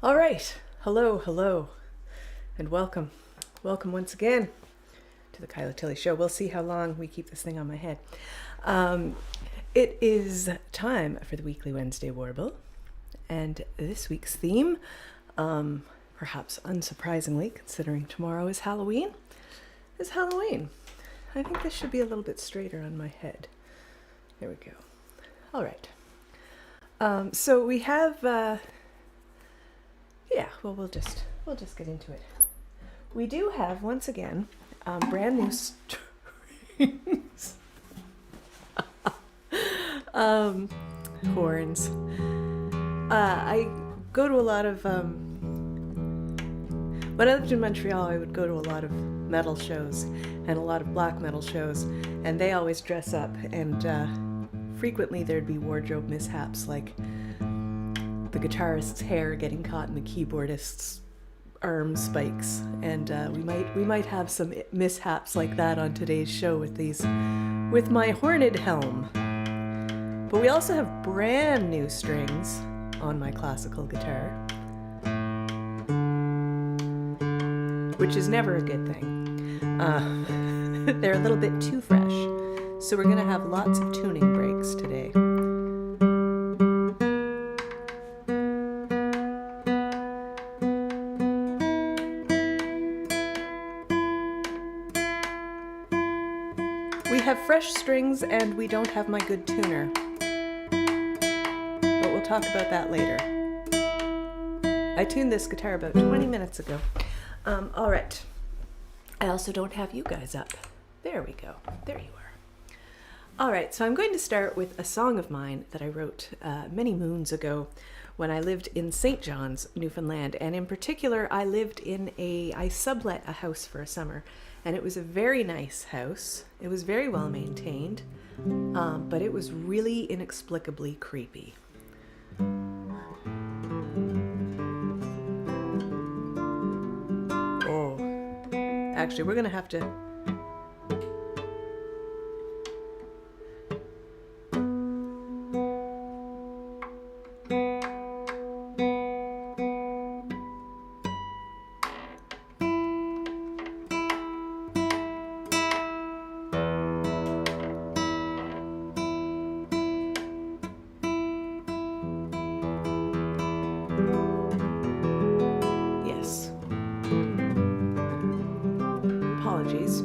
All right, hello, and welcome once again to the Kyla Tilley Show. We'll see how long we keep this thing on my head. It is time for the weekly Wednesday Warble, and this week's theme, perhaps unsurprisingly, considering tomorrow is Halloween, is Halloween. I think this should be a little bit straighter on my head. There we go. All right. So we have. We'll just get into it. We do have, once again, brand new strings. Horns. I go to a lot of, when I lived in Montreal, I would go to a lot of metal shows and a lot of black metal shows, and they always dress up, and frequently there'd be wardrobe mishaps, like the guitarist's hair getting caught in the keyboardist's arm spikes, and we might have some mishaps like that on today's show with my horned helm. But we also have brand new strings on my classical guitar, which is never a good thing. They're a little bit too fresh, so we're gonna have lots of tuning breaks today. We have fresh strings and we don't have my good tuner, but we'll talk about that later. I tuned this guitar about 20 minutes ago. All right. I also don't have you guys up. There we go. There you are. All right, so I'm going to start with a song of mine that I wrote many moons ago when I lived in St. John's, Newfoundland, and in particular, I sublet a house for a summer. And it was a very nice house. It was very well maintained, but it was really inexplicably creepy. Oh, actually, we're gonna have to. Apologies.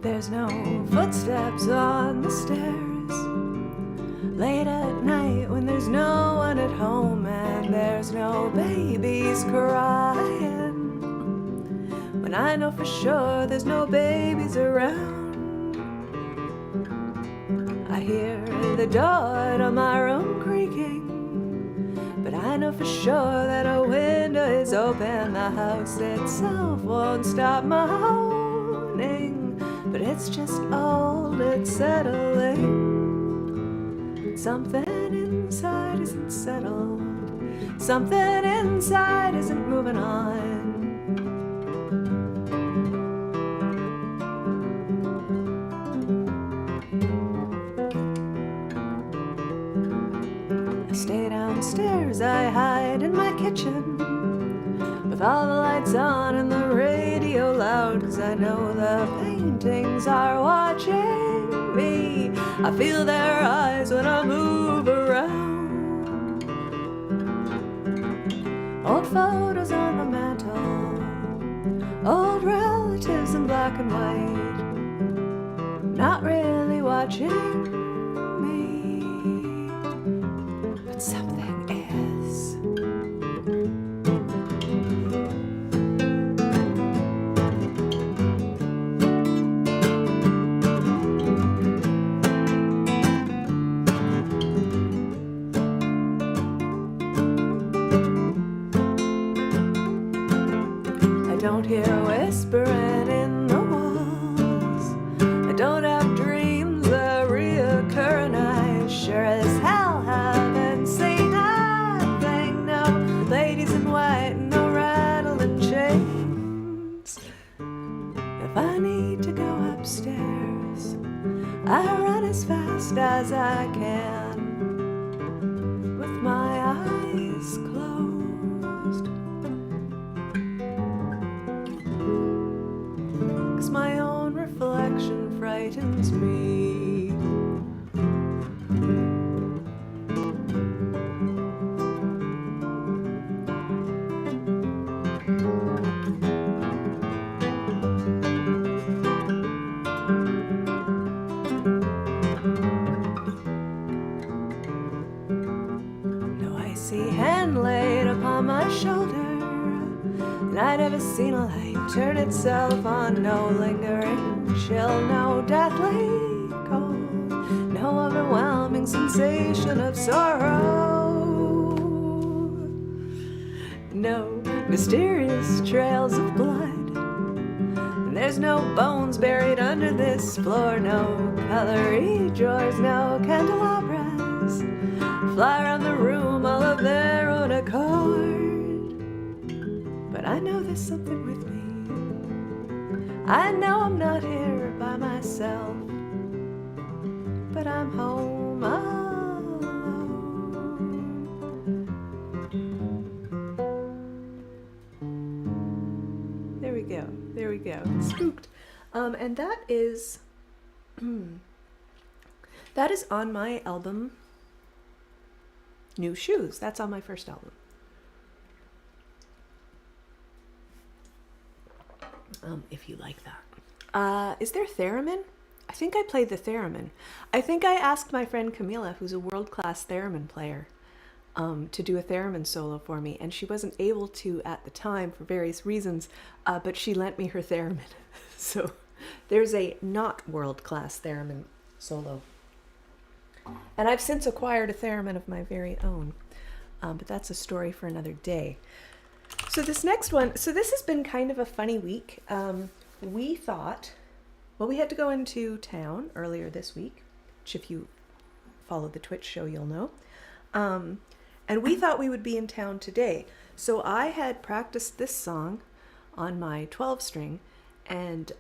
There's no footsteps on the stairs late at night when there's no one at home, and there's no babies crying when I know for sure there's no babies around. I hear the door to my room creaking, but I know for sure that a window is open. The house itself won't stop moaning, but it's just old, it's settling. Something inside isn't settled, something inside isn't moving on. Stay downstairs, I hide in my kitchen with all the lights on and the radio loud, 'cause I know the paintings are watching me. I feel their eyes when I move around. Old photos on the mantle, old relatives in black and white, not really watching me, but something is. I don't hear whispering in the walls, I don't have dreams that reoccur, and I sure as hell haven't seen a thing. No ladies in white, no rattling chains. I run as fast as I can with my eyes closed, 'cause my own reflection frightens me. Hand laid upon my shoulder, and I'd never seen a light turn itself on. No lingering chill, no deathly cold, no overwhelming sensation of sorrow, no mysterious trails of blood, and there's no bones buried under this floor, no colory drawers, no candelabras fly around the room all of their own accord. But I know there's something with me. I know I'm not here by myself, but I'm home alone. There we go. There we go. Spooked. And that is that is on my album New Shoes. That's on my first album. If you like that. Is there theremin? I think I played the theremin. I think I asked my friend Camila, who's a world-class theremin player, to do a theremin solo for me, and she wasn't able to at the time for various reasons, but she lent me her theremin. So there's a not world-class theremin solo. And I've since acquired a theremin of my very own, but that's a story for another day. So this next one, so this has been kind of a funny week. We thought, well, we had to go into town earlier this week, which if you follow the Twitch show, you'll know. And we thought we would be in town today. So I had practiced this song on my 12-string, and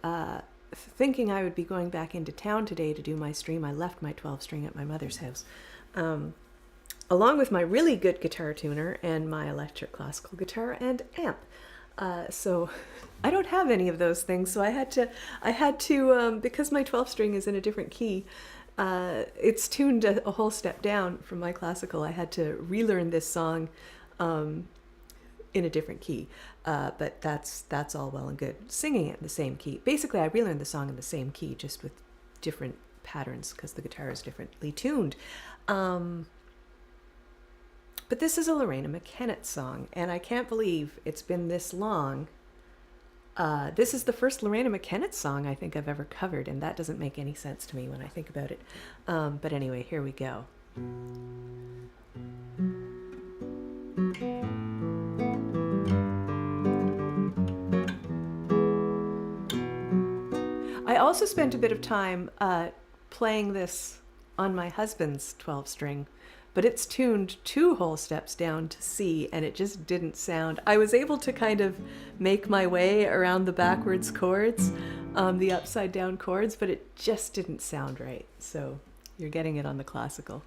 thinking I would be going back into town today to do my stream, I left my 12-string at my mother's house, along with my really good guitar tuner and my electric classical guitar and amp. So I don't have any of those things, so I had to because my 12-string is in a different key, it's tuned a whole step down from my classical. I had to relearn this song in a different key, but that's all well and good. Singing it in the same key. Basically, I relearned the song in the same key, just with different patterns because the guitar is differently tuned. But this is a Lorena McKennitt song, and I can't believe it's been this long. This is the first Lorena McKennitt song I think I've ever covered, and that doesn't make any sense to me when I think about it. But anyway, here we go. I also spent a bit of time playing this on my husband's 12-string, but it's tuned 2 whole steps down to C, and it just didn't sound. I was able to kind of make my way around the backwards chords, the upside down chords, but it just didn't sound right. So you're getting it on the classical.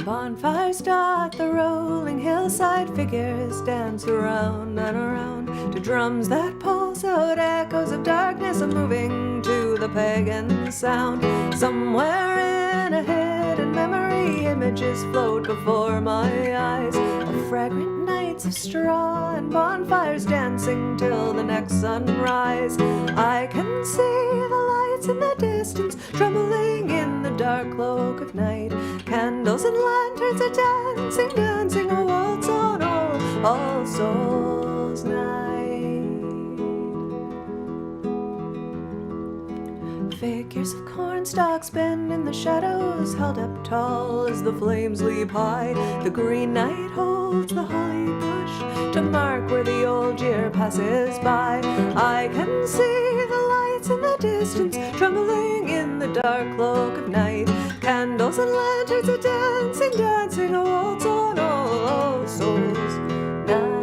Bonfires dot the rolling hillside, figures dance around and around to drums that pulse out echoes of darkness, and moving to the pagan sound. Somewhere in a hidden memory, images float before my eyes of fragrant nights of straw and bonfires dancing till the next sunrise. I can see the lights in the distance, trembling in the dark cloak of night. Candles and lanterns are dancing, dancing a waltz on All Souls Night. Figures of corn stalks bend in the shadows, held up tall as the flames leap high. The green night holds the holly bush to mark where the old year passes by. I can see the lights in the distance, trembling in the dark cloak of night. Candles and lanterns are dancing, dancing a waltz on All Souls Night.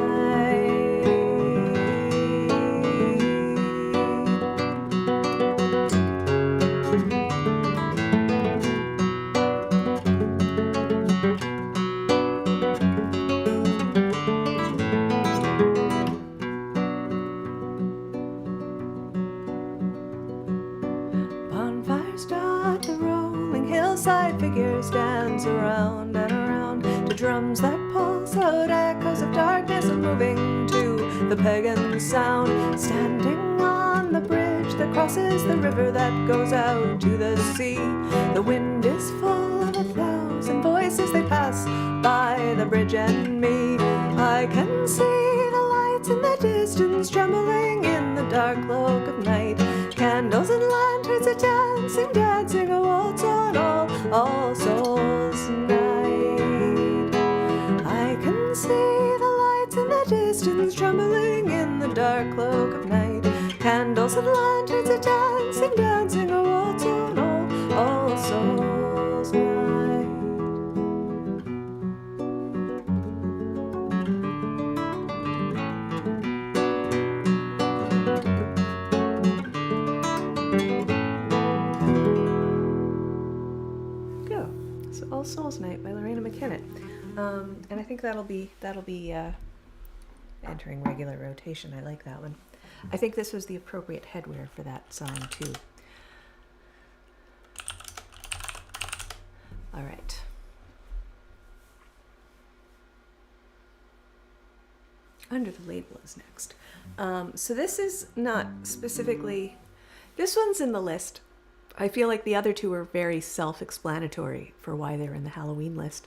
Bonfires dot the rolling hillside, figures dance around and around to drums that pulse out echoes of darkness, and moving to the pagan sound. Standing on the bridge that crosses the river that goes out to the sea, the wind is full of 1,000 voices. They pass by the bridge and me. I can see the lights in the distance, trembling in the dark cloak of night. Candles and lanterns are dancing, dancing a waltz on All Souls Night. I can see the lights in the distance, trembling in the dark cloak of night. Candles and lanterns are dancing, dancing a waltz on All Souls Night. Go. So All Souls Night by Lorena McKennitt. And I think that'll be entering regular rotation. I like that one. I think this was the appropriate headwear for that song too. All right. Under the Label is next. So this is not specifically, this one's in the list. I feel like the other two are very self-explanatory for why they're in the Halloween list.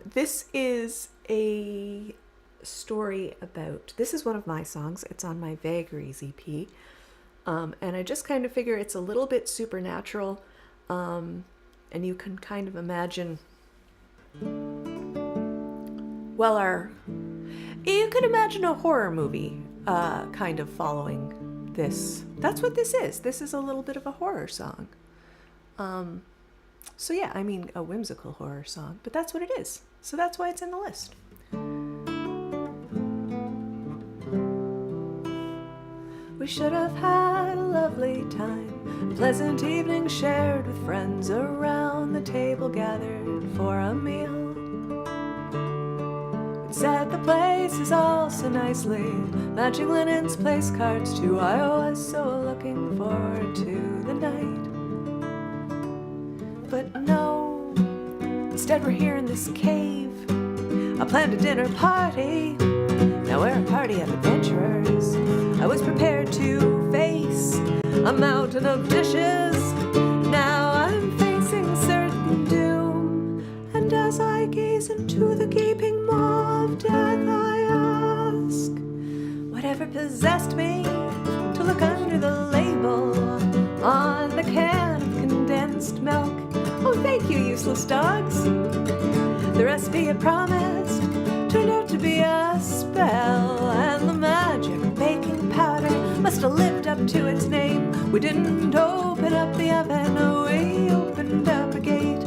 This is a story about, this is one of my songs. It's on my Vagaries EP. And I just kind of figure it's a little bit supernatural. And you can kind of imagine, you can imagine a horror movie kind of following this. That's what this is. This is a little bit of a horror song. So yeah, I mean a whimsical horror song, but that's what it is. So that's why it's in the list. We should have had a lovely time, a pleasant evening shared with friends around the table gathered for a meal. We'd set the places all so nicely, matching linens, place cards too. I was so looking forward to the night. But no, instead we're here in this cave. I planned a dinner party, now we're a party of adventurers. I was prepared to face a mountain of dishes. Now I'm facing certain doom, and as I gaze into the gaping maw of death, I ask, whatever possessed me to look under the label on the can of condensed milk? Oh, thank you, useless dogs. The recipe I promised turned out to be a spell, and the magic baking powder must have lived up to its name. We didn't open up the oven, oh, we opened up a gate.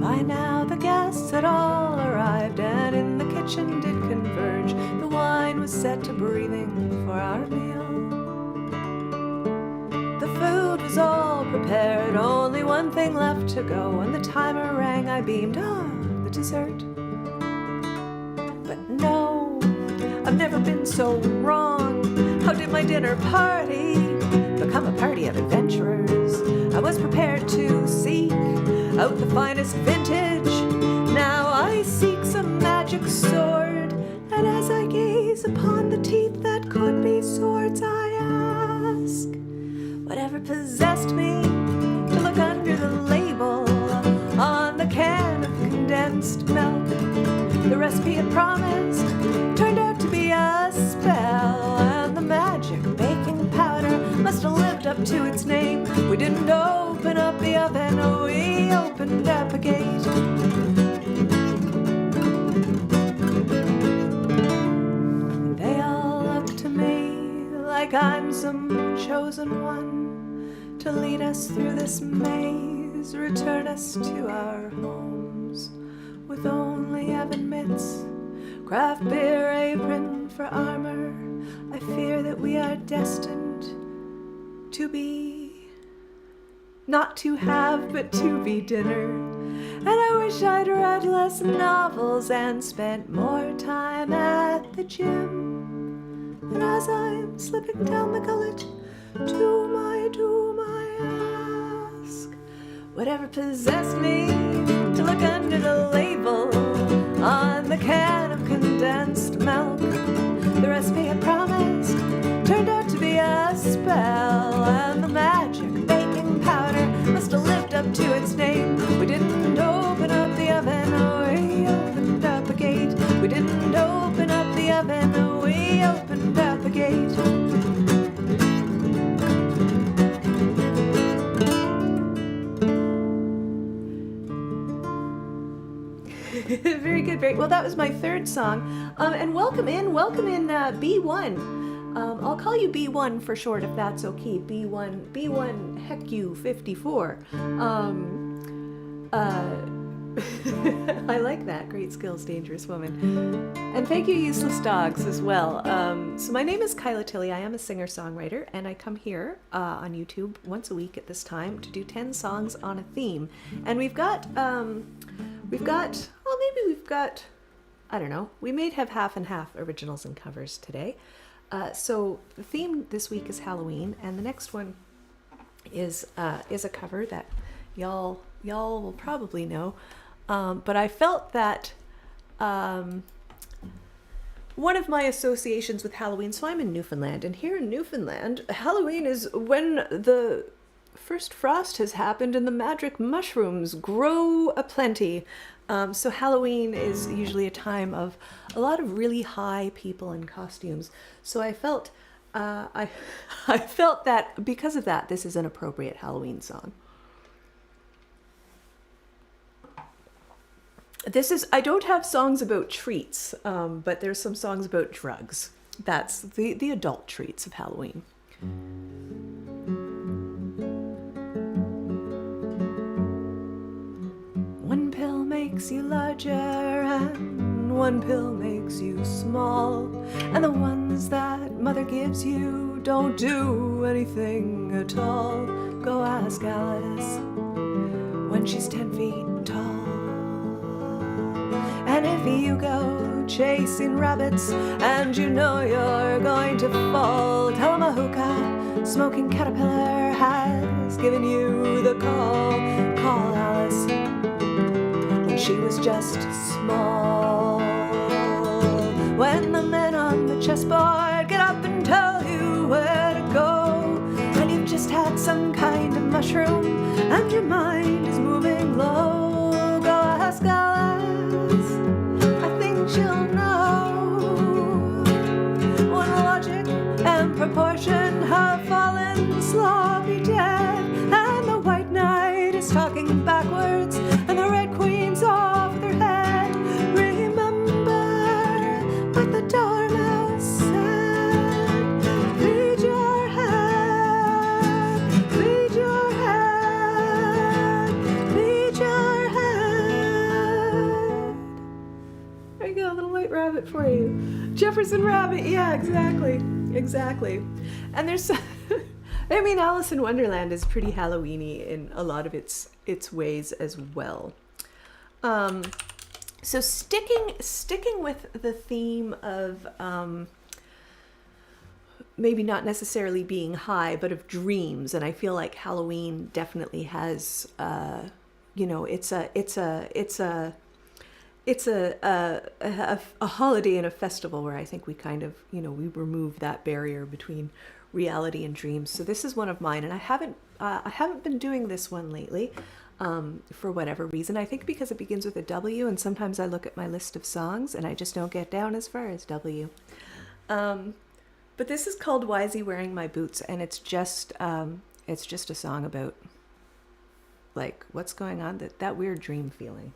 By now the guests had all arrived, and in the kitchen did converge. The wine was set to breathing for our meal. The food was all prepared, only one thing left to go. When the timer rang, I beamed, the dessert. But no, I've never been so wrong. How did my dinner party become a party of adventurers? I was prepared to seek out the finest vintage. Now I seek some magic sword, and as I gaze upon the teeth that could be swords, I ask, whatever possessed me to look under the label on the can of condensed milk? The recipe I promised turned out to be a spell, and the magic baking powder must have lived up to its name. We didn't open up the oven, oh, we opened up a gate. They some chosen one to lead us through this maze, return us to our homes with only oven mitts, craft beer apron for armor. I fear that we are destined to be, not to have, but to be dinner. And I wish I'd read less novels and spent more time at the gym. And as I'm slipping down the gullet to my doom, I ask, whatever possessed me to look under the label on the can of condensed milk? The recipe had promised turned out to be a spell, and the magic baking powder must have lived up to its name. We didn't open up the oven, we opened up a gate. We didn't open up the oven, we opened up a gate. Very good, very well. That was my third song, and welcome in B1. I'll call you B1 for short, if that's okay. B1 heck you 54. I like that. Great skills, dangerous woman. And thank you, useless dogs, as well. So my name is Kyla Tilley. I am a singer-songwriter, and I come here on YouTube once a week at this time to do 10 songs on a theme. And we've got, I don't know, we may have half and half originals and covers today. So the theme this week is Halloween, and the next one is a cover that y'all will probably know. But I felt that one of my associations with Halloween, so I'm in Newfoundland, and here in Newfoundland, Halloween is when the first frost has happened and the magic mushrooms grow aplenty. So Halloween is usually a time of a lot of really high people in costumes. So I felt I felt that because of that, this is an appropriate Halloween song. I don't have songs about treats, but there's some songs about drugs. That's the adult treats of Halloween. One pill makes you larger and one pill makes you small, and the ones that mother gives you don't do anything at all. Go ask Alice when she's 10 feet tall. And if you go chasing rabbits and you know you're going to fall, tell 'em a hookah smoking caterpillar has given you the call. Call Alice when she was just small. When the men on the chessboard get up and tell you where to go, when you've just had some kind of mushroom and your mind is moving low, go ask Alice, I think she'll know. When logic and proportion have fallen sloppy dead, and the white knight is talking backwards and the red queen's off their head, remember what the dormouse said. Feed your head, feed your head, feed your head. There you go, a little white rabbit for you. Jefferson Rabbit, yeah, exactly. And there's I mean, Alice in Wonderland is pretty Halloween-y in a lot of its ways as well. So sticking with the theme of maybe not necessarily being high, but of dreams, and I feel like Halloween definitely has, it's a holiday and a festival where I think we kind of, we remove that barrier between reality and dreams. So this is one of mine, and I haven't been doing this one lately, for whatever reason. I think because it begins with a W, and sometimes I look at my list of songs and I just don't get down as far as W. But this is called Why Is He Wearing My Boots, and it's just a song about like what's going on, that weird dream feeling.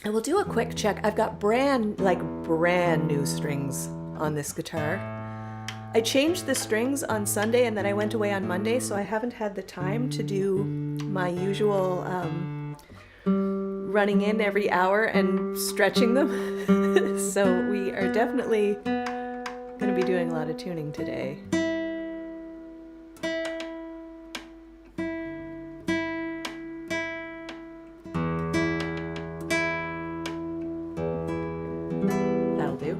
I will do a quick check. I've got brand new strings on this guitar. I changed the strings on Sunday and then I went away on Monday, so I haven't had the time to do my usual running in every hour and stretching them. So we are definitely going to be doing a lot of tuning today. That'll do.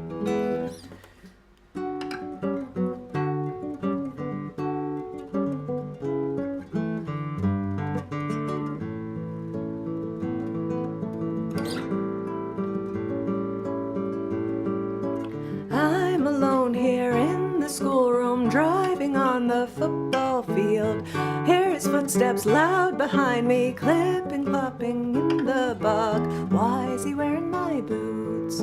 I'm alone here in the schoolroom, driving on the football field. Hear his footsteps loud behind me, clipping, clopping in the bog. Why is he wearing my boots?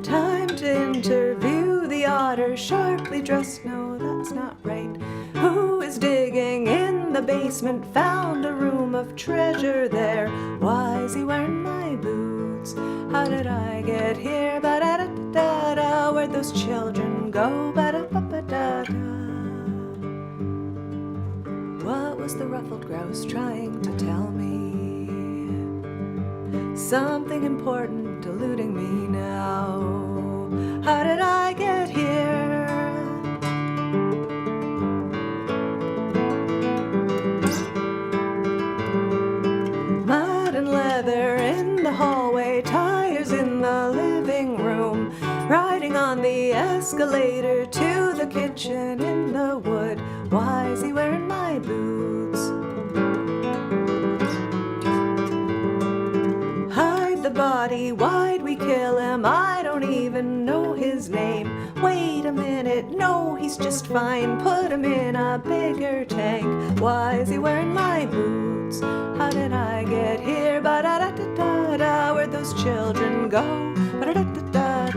Time to interview the otter, sharply dressed. No, that's not right. Who is digging in the basement? Found a room of treasure there. Why is he wearing my boots? How did I get here? Ba-da-da-da-da. Where'd those children go? Ba-da-ba-ba-da-da. What was the ruffled grouse trying to tell me? Something important eluding me now. How did I get here? Mud and leather in the hallway, tires in the living room, riding on the escalator to the kitchen in the wood. Why is he wearing my boots? Hide the body, why'd we kill him? I don't even know his name. Wait a minute, no, he's just fine. Put him in a bigger tank. Why is he wearing my boots? How did I get here? Ba-da-da-da-da-da. Where'd those children go? Ba-da-da-da-da-da.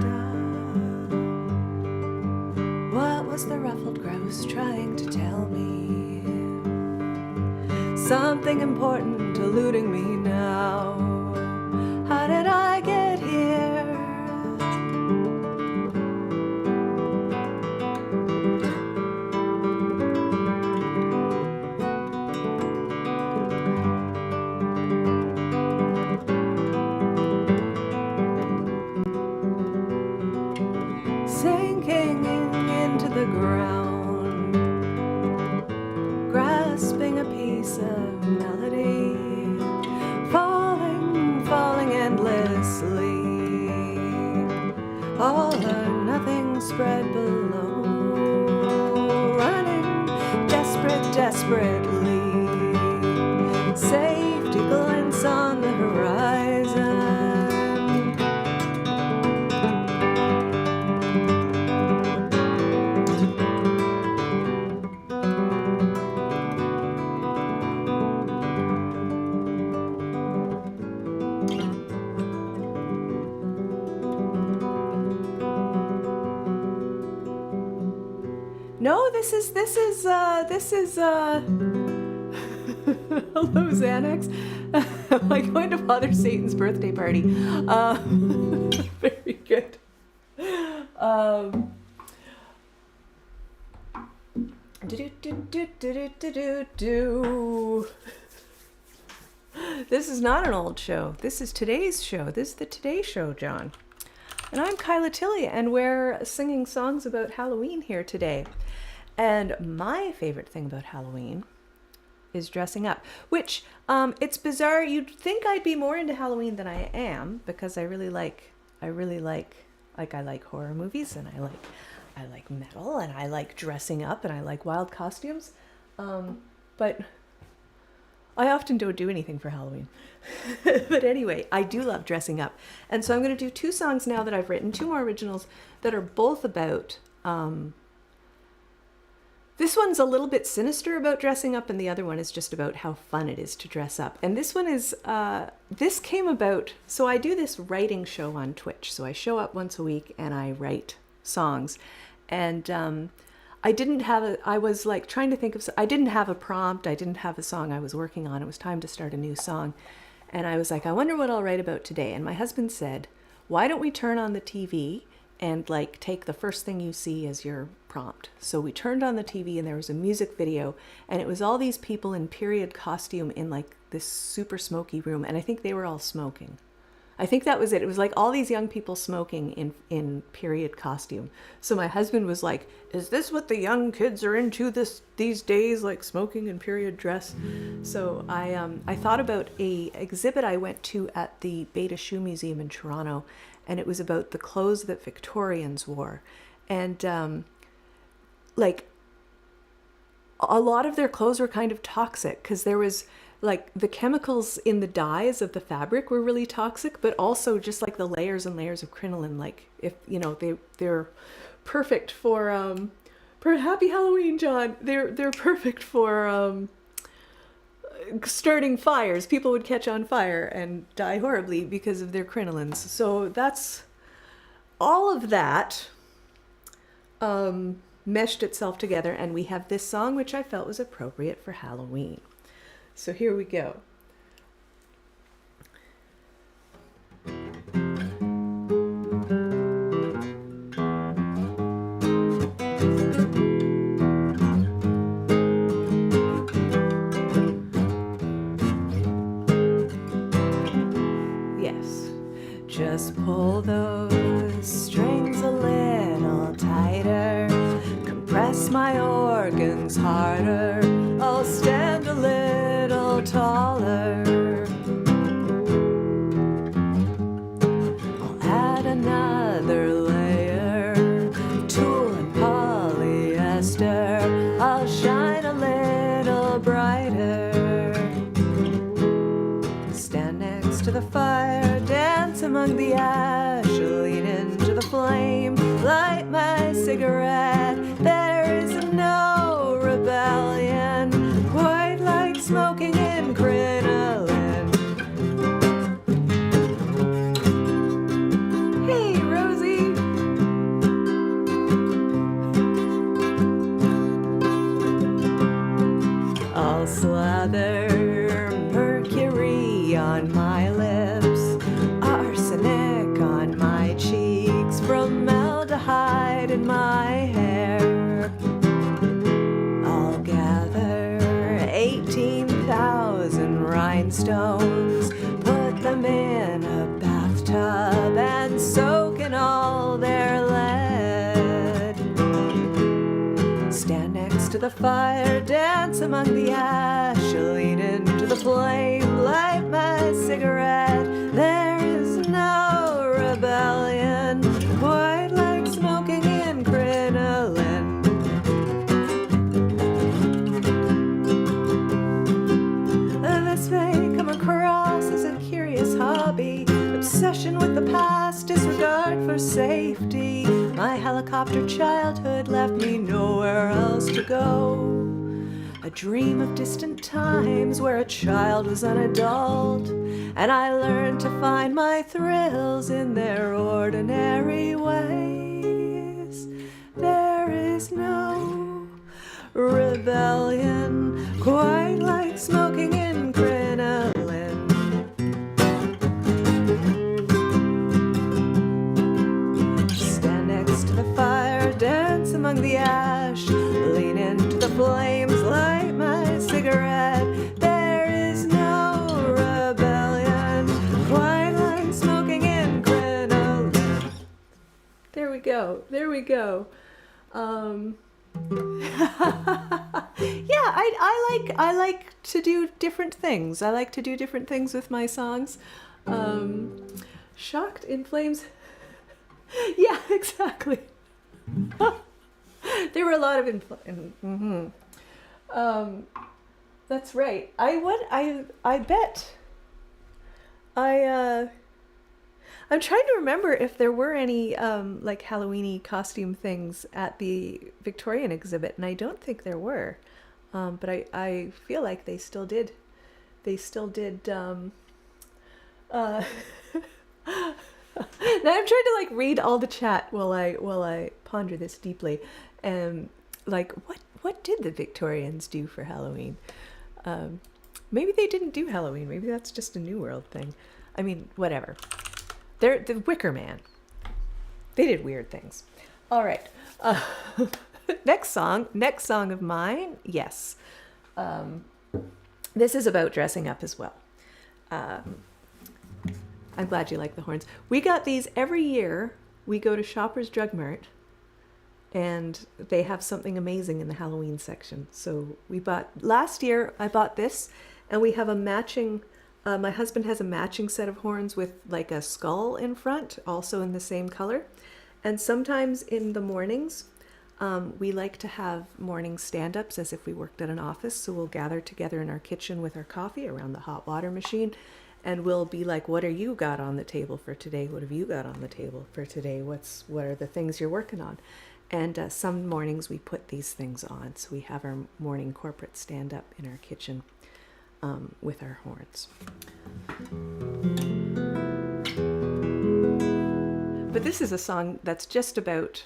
What was the ruffled grouse trying to tell me? Something important eluding me now. How did I get here? Sinking into the ground, grasping a piece of melody, falling endlessly, all or nothing spread below, running desperately, safety glints on the horizon. No, this is hello, Xanax. Am I going to Father Satan's birthday party? Very good. This is not an old show. This is today's show. This is the Today Show, John. And I'm Kyla Tilley, and we're singing songs about Halloween here today. And my favorite thing about Halloween is dressing up, which it's bizarre. You'd think I'd be more into Halloween than I am, because I like horror movies, and I like metal, and I like dressing up, and I like wild costumes. But I often don't do anything for Halloween. But anyway, I do love dressing up. And so I'm going to do two songs now that I've written, two more originals that are both about... this one's a little bit sinister about dressing up, and the other one is just about how fun it is to dress up. And this one is... this came about... So I do this writing show on Twitch. So I show up once a week and I write songs. And I didn't have I was like trying to think of, I didn't have a prompt. I didn't have a song I was working on. It was time to start a new song. And I was like, I wonder what I'll write about today. And my husband said, why don't we turn on the TV and like take the first thing you see as your prompt? So we turned on the TV and there was a music video, and it was all these people in period costume in like this super smoky room. And I think they were all smoking. I think that was it. It was like all these young people smoking in period costume. So my husband was like, is this what the young kids are into these days, like smoking in period dress? So I thought about a exhibit I went to at the Beta Shoe Museum in Toronto, and it was about the clothes that Victorians wore. And like a lot of their clothes were kind of toxic because there was like the chemicals in the dyes of the fabric were really toxic, but also just like the layers and layers of crinoline, like if, you know, they're perfect for Happy Halloween, John. They're perfect for starting fires. People would catch on fire and die horribly because of their crinolines. So that's all of that meshed itself together, and we have this song which I felt was appropriate for Halloween. So here we go. Yes, just pull those strings a little tighter, compress my organs harder, I'll stand a little taller. I'll add another layer, tulle and polyester, I'll shine a little brighter. Stand next to the fire, dance among the ash, lean into the flame, light my cigarette. There is no rebellion quite like smoking in crinoline. Hey, Rosie. I'll slather mercury on my lips, arsenic on my cheeks, formaldehyde in my hair. I'll gather 18,000 rhinestones, put them in a bathtub and soak in all their lead. Stand next to the fire, dance among the ash, lean into the flame, light my cigarette. There is no rebellion quite like smoking in crinoline. This may come across as a curious hobby, obsession with the past, disregard for safety. My helicopter childhood left me nowhere else to go. A dream of distant times where a child was an adult, and I learned to find my thrills in their ordinary ways. There is no rebellion quite like smoking in crinoline. Stand next to the fire, dance among the ash, lean into the flames, light my cigarette. There is no rebellion quite like smoking in crinoline. There we go. There we go. Yeah, I like to do different things. I like to do different things with my songs. Shocked in Flames. Yeah, exactly. There were a lot of that's right. I bet I'm trying to remember if there were any like Halloween-y costume things at the Victorian exhibit, and I don't think there were. But I feel like they still did. They still did. Now I'm trying to like read all the chat while I ponder this deeply. like, what did the Victorians do for Halloween? Maybe they didn't do Halloween. Maybe that's just a New World thing. I mean, whatever. They're the Wicker Man. They did weird things. All right. Next song of mine. Yes. This is about dressing up as well. I'm glad you like the horns. We got these every year. We go to Shoppers Drug Mart, and they have something amazing in the Halloween section. So last year I bought this, and we have a matching, my husband has a matching set of horns with like a skull in front, also in the same color. And sometimes in the mornings, we like to have morning stand-ups as if we worked at an office. So we'll gather together in our kitchen with our coffee around the hot water machine, and we'll be like, what are you got on the table for today? What have you got on the table for today? What are the things you're working on? And some mornings we put these things on. So we have our morning corporate stand-up in our kitchen with our horns. But this is a song that's just about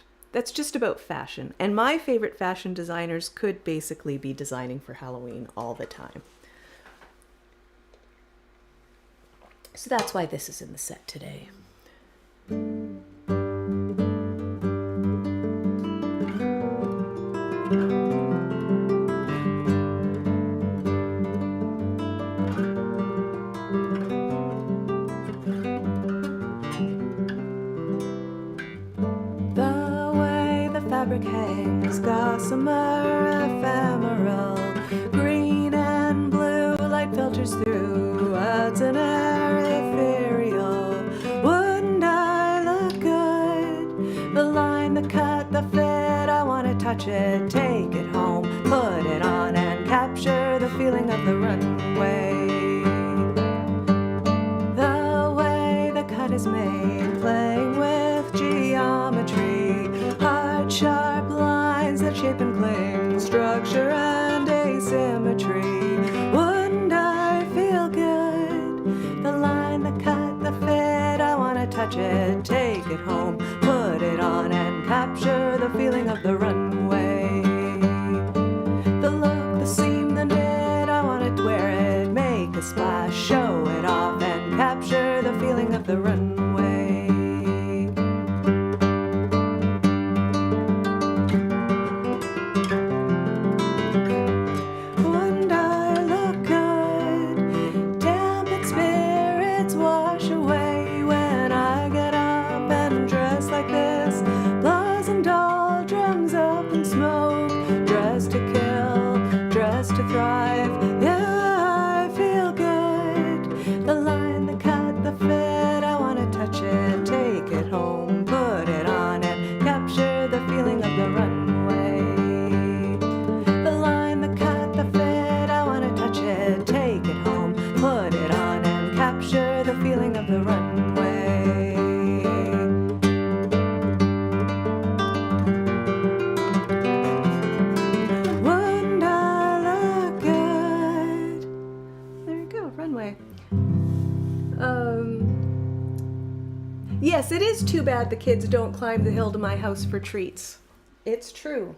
fashion. And my favorite fashion designers could basically be designing for Halloween all the time. So that's why this is in the set today. Fabric hangs, gossamer ephemeral, green and blue, light filters through, adds an air ethereal. Wouldn't I look good? The line, the cut, the fit, I want to touch it, take it home, put it on and capture the feeling of the runway. The way the cut is made, playing with geometry, sharp lines that shape and cling, structure and asymmetry. Wouldn't I feel good? The line, the cut, the fit, I want to touch it, take it home, put it on and capture the feeling of the runway. The look, the seam, the knit, I want to wear it, make a splash, show it off and capture the feeling of the runway. Thrive, yeah, I feel good. The line, the cut, the fit, I want to touch it, take it home, put it on and capture the feeling of the runway. The line, the cut, the fit, I want to touch it, take it home, put it on and capture the feeling of the runway. Yes, it is too bad the kids don't climb the hill to my house for treats. It's true.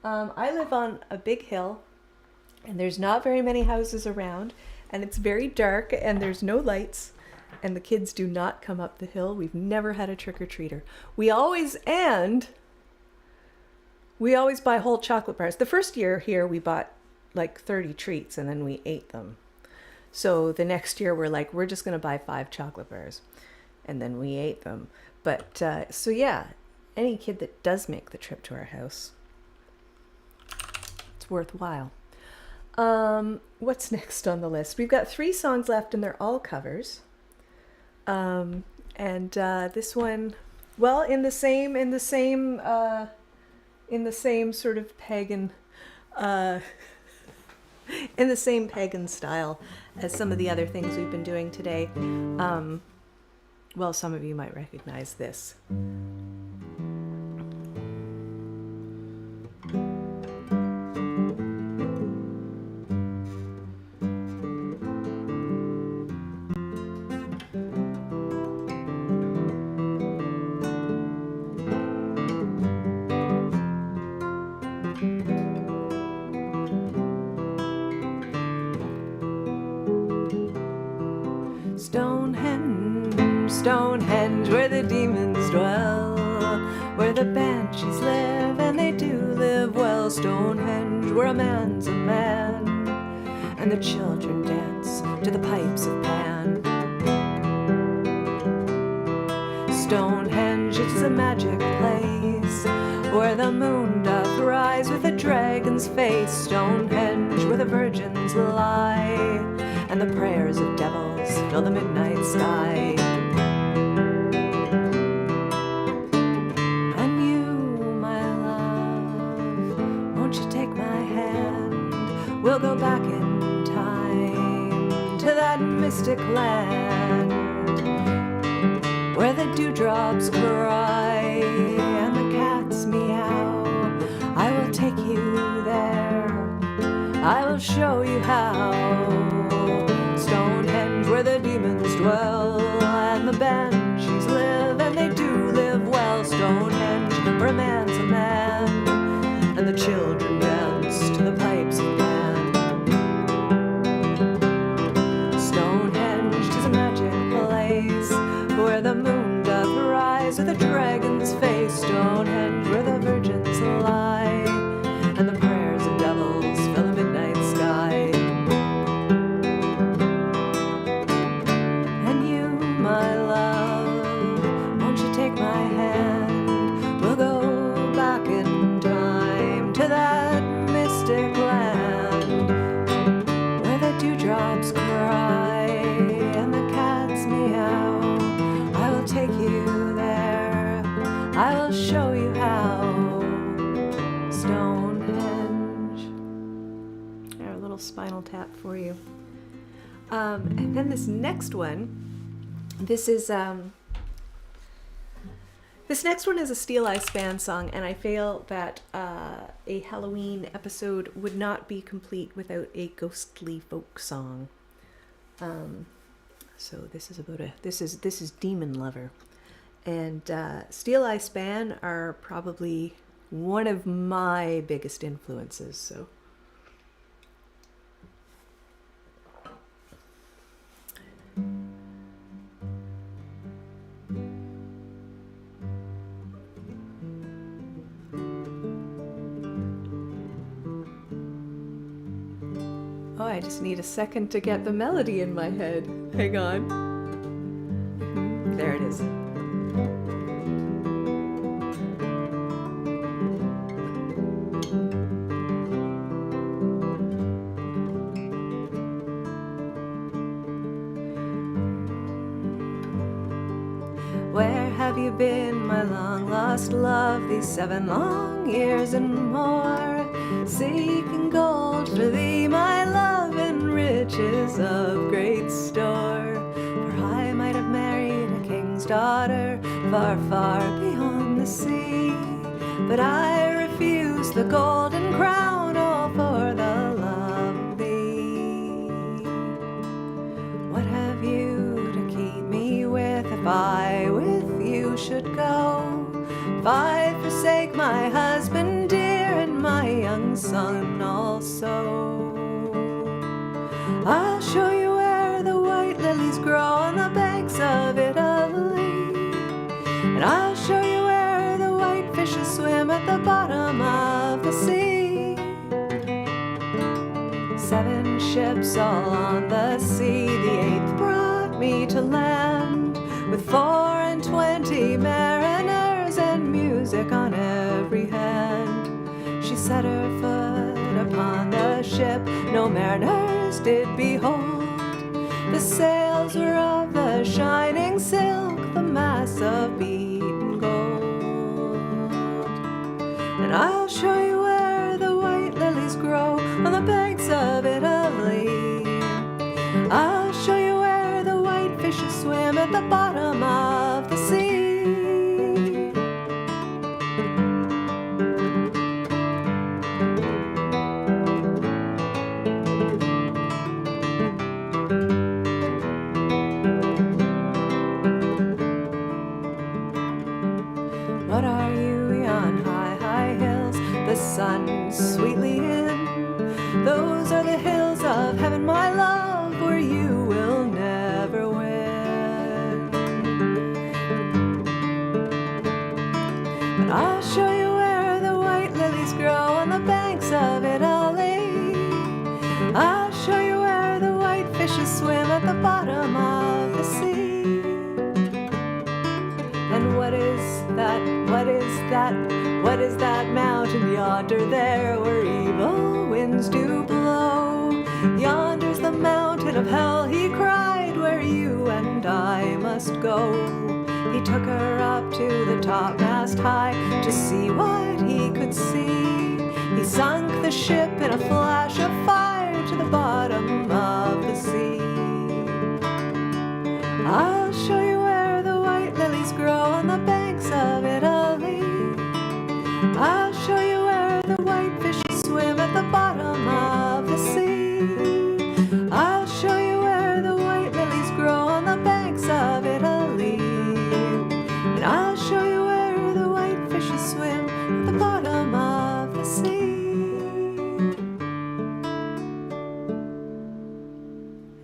I live on a big hill, and there's not very many houses around, and it's very dark, and there's no lights, and the kids do not come up the hill. We've never had a trick-or-treater. We always buy whole chocolate bars. The first year here, we bought like 30 treats, and then we ate them. So the next year, we're just going to buy 5 chocolate bars. And then we ate them. But, so yeah, any kid that does make the trip to our house, it's worthwhile. What's next on the list? We've got 3 songs left, and they're all covers. This one, well, in the same sort of pagan, in the same pagan style as some of the other things we've been doing today. Well, some of you might recognize this. Stonehenge, Stonehenge, where the demons dwell, where the banshees live, and they do live well. Stonehenge, where a man's a man, and the children dance to the pipes of Pan. Stonehenge, it is a magic place, where the moon doth rise with a dragon's face. Stonehenge, where the virgins lie, and the prayers of devils fill the midnight sky. And you, my love, won't you take my hand? We'll go back in time to that mystic land, where the dewdrops cry and the cats meow. I will take you there, I will show you how. Stonehenge, where the demons dwell, and the banshees live, and they do live well. Stonehenge, where a man's a man, and the children dance to the pipes of Pan. Stonehenge is a magic place, where the moon doth rise with a dragon's face. Stonehenge, where the virgins lie, and the prayers of devils fill the midnight sky. And you, my love, won't you take my hand? We'll go back in time to that mystic land, where the dewdrops cry and the cats meow. I will take you there, I will show you how. Stonehenge. A little spinal tap for you. And then this next one, this next one is a Steel Eye Span song, and I feel that a Halloween episode would not be complete without a ghostly folk song. So this is about this is Demon Lover, and Steel Eye Span are probably one of my biggest influences. So. Oh, I just need a second to get the melody in my head. Hang on. There it is. Where have you been, my long-lost love, these 7 long years and more? Seeking gold for thee, my love, and riches of great store. For I might have married a king's daughter, far, far beyond the sea. But I refuse the golden crown, all for the love of thee. What have you to keep me with, if I with you should go? If I forsake my husband dear, and my young son also. I'll show you where the white lilies grow on the banks of Italy, and I'll show you where the white fishes swim at the bottom of the sea. 7 ships all on the sea, the 8th brought me to land, with 24 mariners and music on every hand. She set her foot upon the ship, no mariners did behold. The sails were of the shining silk, the masts of beaten gold. And I'll show you where the white lilies grow on the banks of Italy. I'll show you where the white fishes swim at the bottom of the sea. and sweetly in. Those are the hills of heaven, my love, where you will never win. But I'll show you where the white lilies grow on the banks of Italy. I'll show you where the white fishes swim at the bottom of the sea. And what is that, what is that, what is that mountain yonder there where evil winds do blow? Yonder's the mountain of hell, he cried, where you and I must go. He took her up to the topmast high to see what he could see. He sunk the ship in a flash of fire to the bottom of the sea. I'll show you where the white lilies grow on the banks of Italy. I'll show you where the white fishes swim at the bottom of the sea. I'll show you where the white lilies grow on the banks of Italy. And I'll show you where the white fishes swim at the bottom of the sea.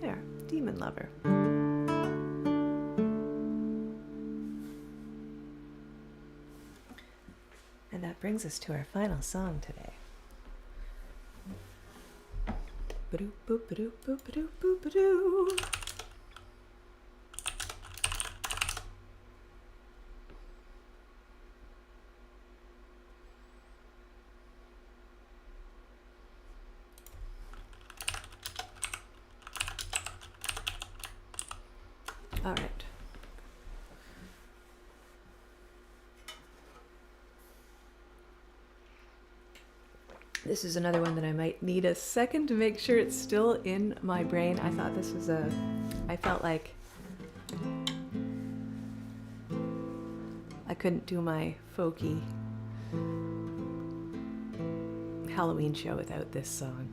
There, Demon Lover. And that brings us to our final song today. Ba-doo, boop, ba-doo, boop, ba-doo, boop, ba-doo. All right. This is another one that I might need a second to make sure it's still in my brain. I thought this was I felt like I couldn't do my folky Halloween show without this song.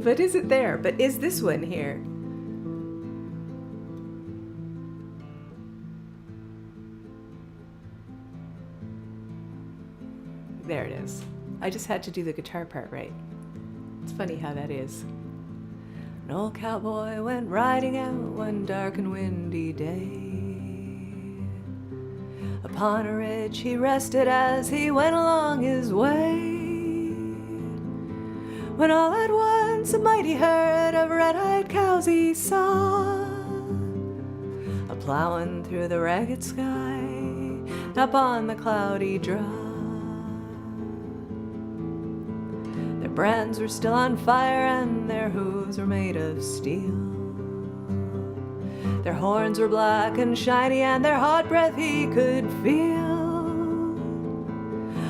But is it there? But is this one here? There it is. I just had to do the guitar part right. It's funny how that is. An old cowboy went riding out one dark and windy day. Upon a ridge he rested as he went along his way. When all at once a mighty herd of red-eyed cows he saw, a-plowing through the ragged sky, up on the cloudy draw. Their brands were still on fire and their hooves were made of steel. Their horns were black and shiny and their hot breath he could feel.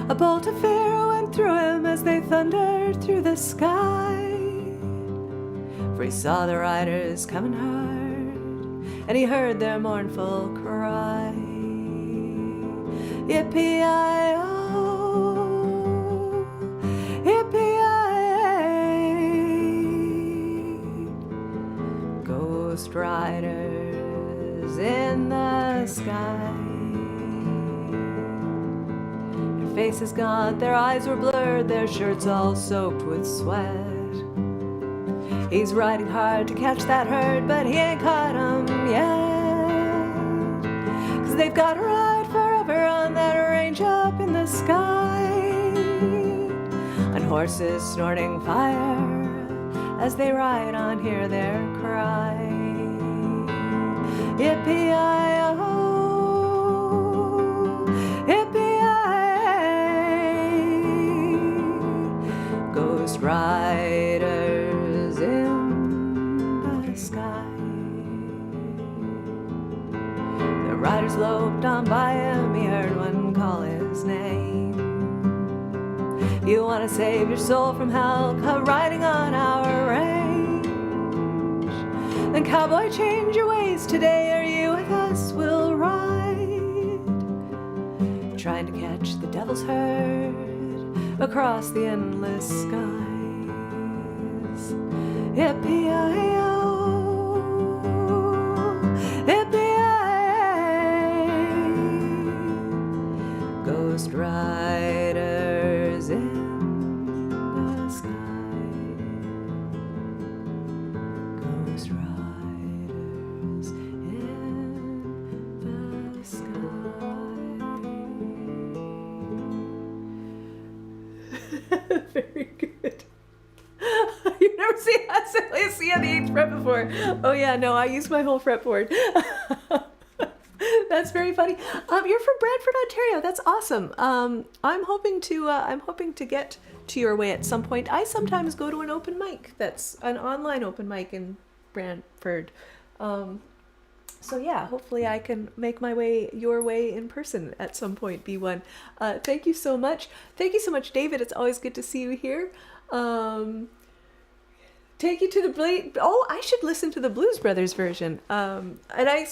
A bolt of fear went through him as they thundered through the sky, for he saw the riders coming hard, and he heard their mournful cry. Yippee-yi-oh, yippee-yi-yi, ghost riders in the sky. Faces gaunt, their eyes were blurred, their shirts all soaked with sweat. He's riding hard to catch that herd, but he ain't caught 'em yet. 'Cause they've got to ride forever on that range up in the sky, on horses snorting fire as they ride on, hear their cry. Yippee-yi-oh, yippee-yi-oh, ghost riders in the sky. The riders loped on by him, he heard one call his name. You want to save your soul from hell, come riding on our range. Then cowboy, change your ways today, or you with us will trying to catch the devil's herd across the endless skies. Yippee-yi-yo, yippee-yi, ghost riders in the sky, ghost riders in the sky. Very good. You've never seen us see on the 8th fret before. Oh yeah, no, I use my whole fretboard. That's very funny. You're from Brantford, Ontario. That's awesome. I'm hoping to get to your way at some point. I sometimes go to an open mic. That's an online open mic in Brantford. So yeah, hopefully I can make my way your way in person at some point, B1. Thank you so much. Thank you so much, David. It's always good to see you here. Take you to the I should listen to the Blues Brothers version. And I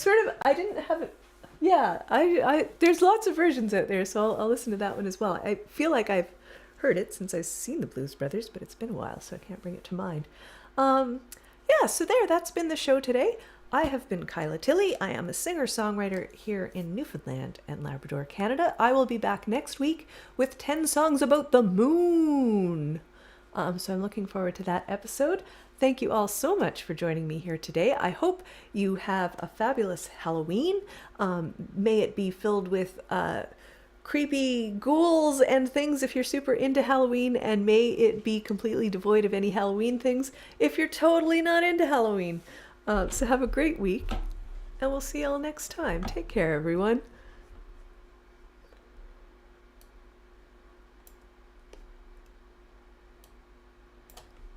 didn't have it. Yeah, I there's lots of versions out there, so I'll listen to that one as well. I feel like I've heard it since I've seen the Blues Brothers, but it's been a while, so I can't bring it to mind. Yeah, so that's been the show today. I have been Kyla Tilley. I am a singer-songwriter here in Newfoundland and Labrador, Canada. I will be back next week with 10 songs about the moon. So I'm looking forward to that episode. Thank you all so much for joining me here today. I hope you have a fabulous Halloween. May it be filled with creepy ghouls and things if you're super into Halloween, and may it be completely devoid of any Halloween things if you're totally not into Halloween. So have a great week, and we'll see you all next time. Take care, everyone.